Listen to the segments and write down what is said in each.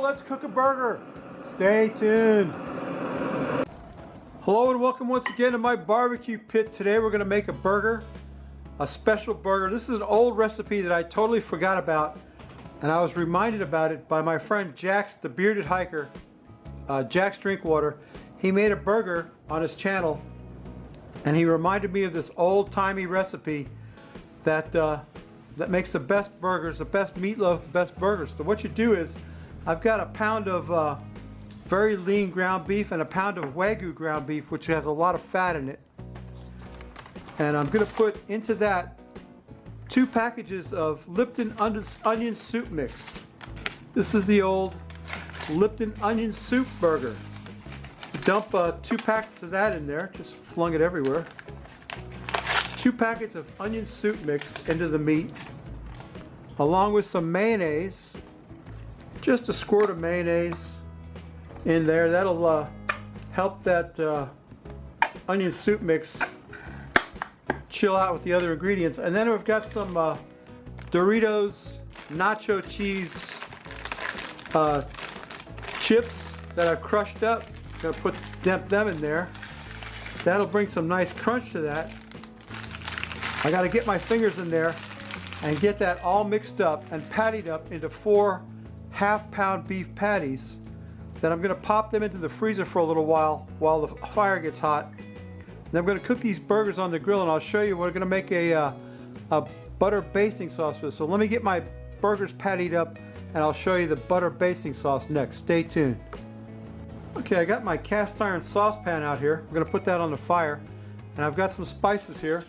let's cook a burger. Stay tuned. Hello and welcome once again to my barbecue pit. Today we're going to make a burger, a special burger. This is an old recipe that I totally forgot about, and I was reminded about it by my friend Jax, the bearded hiker, Jax Drinkwater. He made a burger on his channel, and he reminded me of this old-timey recipe that makes the best burgers, the best meatloaf, the best burgers. So what you do is, I've got a pound of very lean ground beef and a pound of Wagyu ground beef, which has a lot of fat in it. And I'm going to put into that 2 packages of Lipton onion soup mix. This is the old Lipton onion soup burger. Dump 2 packets of that in there, just flung it everywhere. 2 packets of onion soup mix into the meat, along with some mayonnaise, just a squirt of mayonnaise in there. That'll help that onion soup mix chill out with the other ingredients. And then we've got some Doritos nacho cheese chips that I've crushed up. I'm gonna dump them in there. That'll bring some nice crunch to that. I got to get my fingers in there and get that all mixed up and pattied up into 4 half-pound beef patties. Then I'm going to pop them into the freezer for a little while the fire gets hot. Then I'm going to cook these burgers on the grill, and I'll show you. We're going to make a butter basting sauce for this. So let me get my burgers pattied up, and I'll show you the butter basting sauce next. Stay tuned. Okay, I got my cast iron saucepan out here. I'm going to put that on the fire, and I've got some spices here.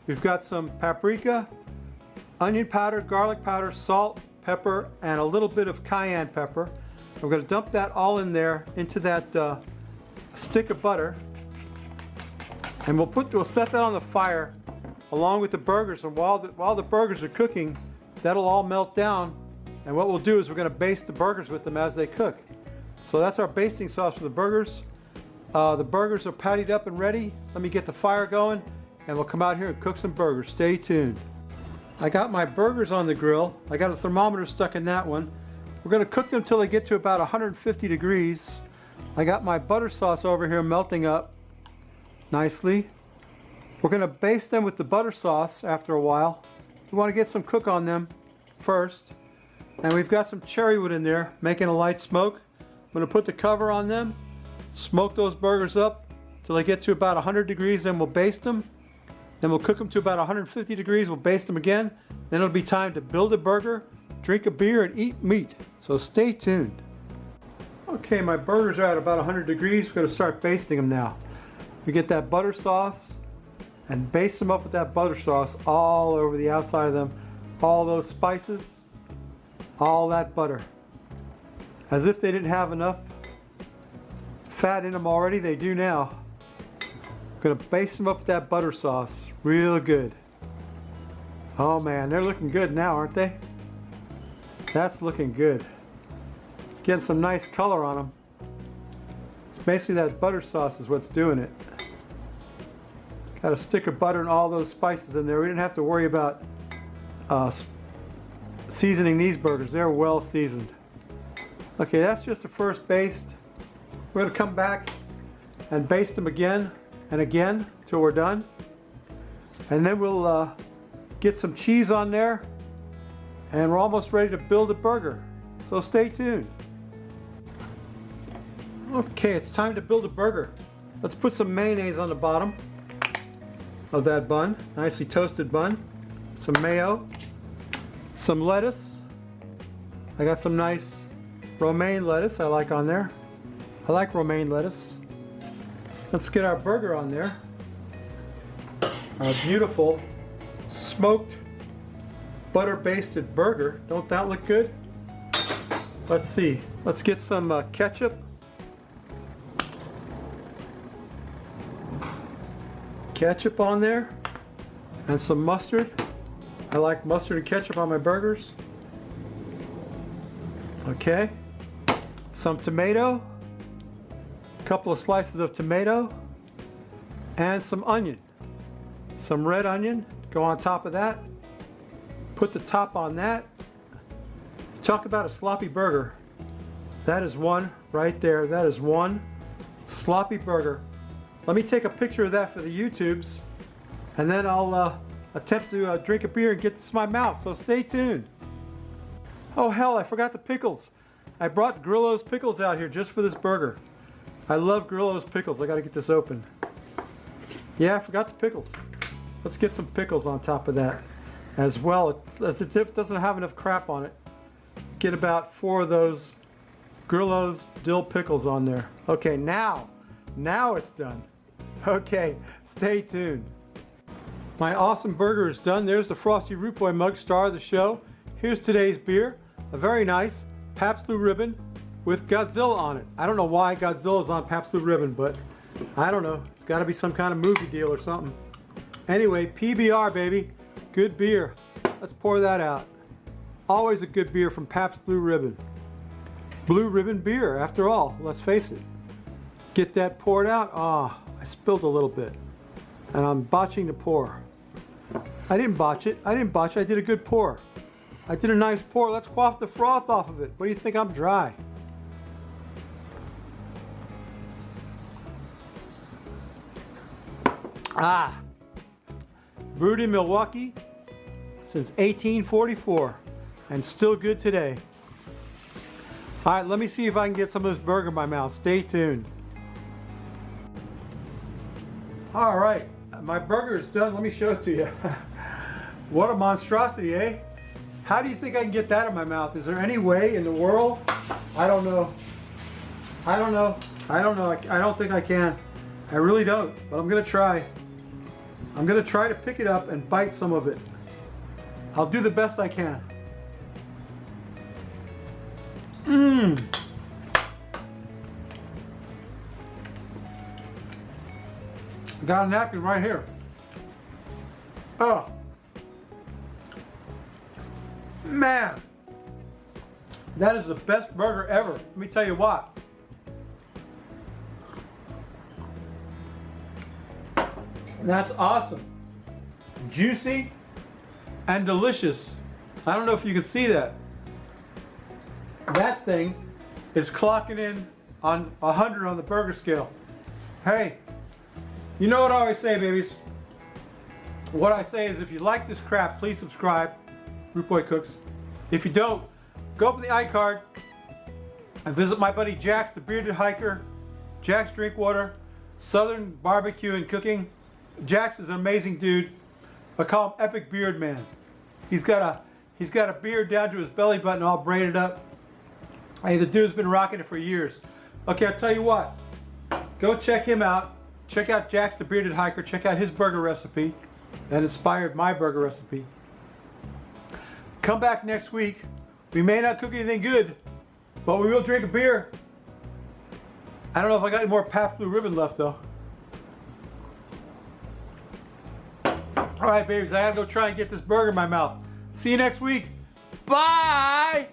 We've got some paprika, onion powder, garlic powder, salt, pepper, and a little bit of cayenne pepper. We're going to dump that all in there into that stick of butter, and we'll set that on the fire along with the burgers. And while the burgers are cooking, that'll all melt down. And what we'll do is we're going to baste the burgers with them as they cook. So that's our basting sauce for the burgers. The burgers are pattied up and ready. Let me get the fire going, and we'll come out here and cook some burgers. Stay tuned. I got my burgers on the grill. I got a thermometer stuck in that one. We're going to cook them till they get to about 150 degrees. I got my butter sauce over here melting up nicely. We're going to baste them with the butter sauce after a while. We want to get some cook on them first. And we've got some cherry wood in there making a light smoke. I'm going to put the cover on them, smoke those burgers up till they get to about 100 degrees, then we'll baste them. Then we'll cook them to about 150 degrees, we'll baste them again. Then it'll be time to build a burger, drink a beer, and eat meat. So stay tuned. Okay, my burgers are at about 100 degrees. We're going to start basting them now. We get that butter sauce and baste them up with that butter sauce all over the outside of them. All those spices, all that butter. As if they didn't have enough fat in them already, they do now. I'm going to baste them up with that butter sauce real good. Oh man, they're looking good now, aren't they? That's looking good. It's getting some nice color on them. It's basically that butter sauce is what's doing it. Got a stick of butter and all those spices in there. We didn't have to worry about seasoning these burgers. They're well seasoned. Okay, that's just the first baste. We're going to come back and baste them again and again till we're done. And then we'll get some cheese on there, and we're almost ready to build a burger. So stay tuned. Okay, it's time to build a burger. Let's put some mayonnaise on the bottom of that bun, nicely toasted bun. Some mayo, some lettuce. I got some nice romaine lettuce I like on there. I like romaine lettuce. Let's get our burger on there. Our beautiful smoked butter basted burger. Don't that look good? Let's see. Let's get some ketchup. Ketchup on there. And some mustard. I like mustard and ketchup on my burgers. Okay. Some tomato. A couple of slices of tomato. And some onion. Some red onion. Go on top of that. Put the top on that. Talk about a sloppy burger. That is one right there. That is one sloppy burger. Let me take a picture of that for the YouTubes, and then I'll attempt to drink a beer and get this in my mouth, so stay tuned. Oh hell, I forgot the pickles. I brought Grillo's pickles out here just for this burger. I love Grillo's pickles. I gotta get this open. Yeah, I forgot the pickles. Let's get some pickles on top of that as well. As it doesn't have enough crap on it, get about 4 of those Grillo's dill pickles on there. Okay, now it's done. Okay, stay tuned. My awesome burger is done. There's the Frosty Root Boy mug, star of the show. Here's today's beer, a very nice Pabst Blue Ribbon with Godzilla on it. I don't know why Godzilla's on Pabst Blue Ribbon, but I don't know. It's got to be some kind of movie deal or something. Anyway, PBR, baby. Good beer. Let's pour that out. Always a good beer from Pabst Blue Ribbon. Blue Ribbon beer, after all, let's face it. Get that poured out. Ah, I spilled a little bit, and I'm botching the pour. I didn't botch it. I did a good pour. I did a nice pour. Let's quaff the froth off of it. What do you think? I'm dry. Ah, brewed in Milwaukee since 1844 and still good today. All right, let me see if I can get some of this burger in my mouth. Stay tuned. All right, my burger is done. Let me show it to you. What a monstrosity, eh? How do you think I can get that in my mouth? Is there any way in the world? I don't know. I don't think I can. I really don't, but I'm gonna try. I'm gonna try to pick it up and bite some of it. I'll do the best I can. Mmm. I got a napkin right here. Oh. Man. That is the best burger ever. Let me tell you what. That's awesome. Juicy and delicious. I don't know if you can see that. That thing is clocking in on 100 on the burger scale. Hey, you know what I always say, babies? What I say is if you like this crap, please subscribe. Root Boy Cooks. If you don't, go up in the iCard and visit my buddy Jax, the bearded hiker. Jax Drinkwater, Southern Barbecue and Cooking. Jax is an amazing dude. I call him Epic Beard Man. He's got a beard down to his belly button, all braided up. Hey, the dude's been rocking it for years. Okay, I'll tell you what. Go check him out. Check out Jax the Bearded Hiker. Check out his burger recipe. That inspired my burger recipe. Come back next week. We may not cook anything good, but we will drink a beer. I don't know if I got any more Pabst Blue Ribbon left though. All right, babies, I gotta go try and get this burger in my mouth. See you next week. Bye!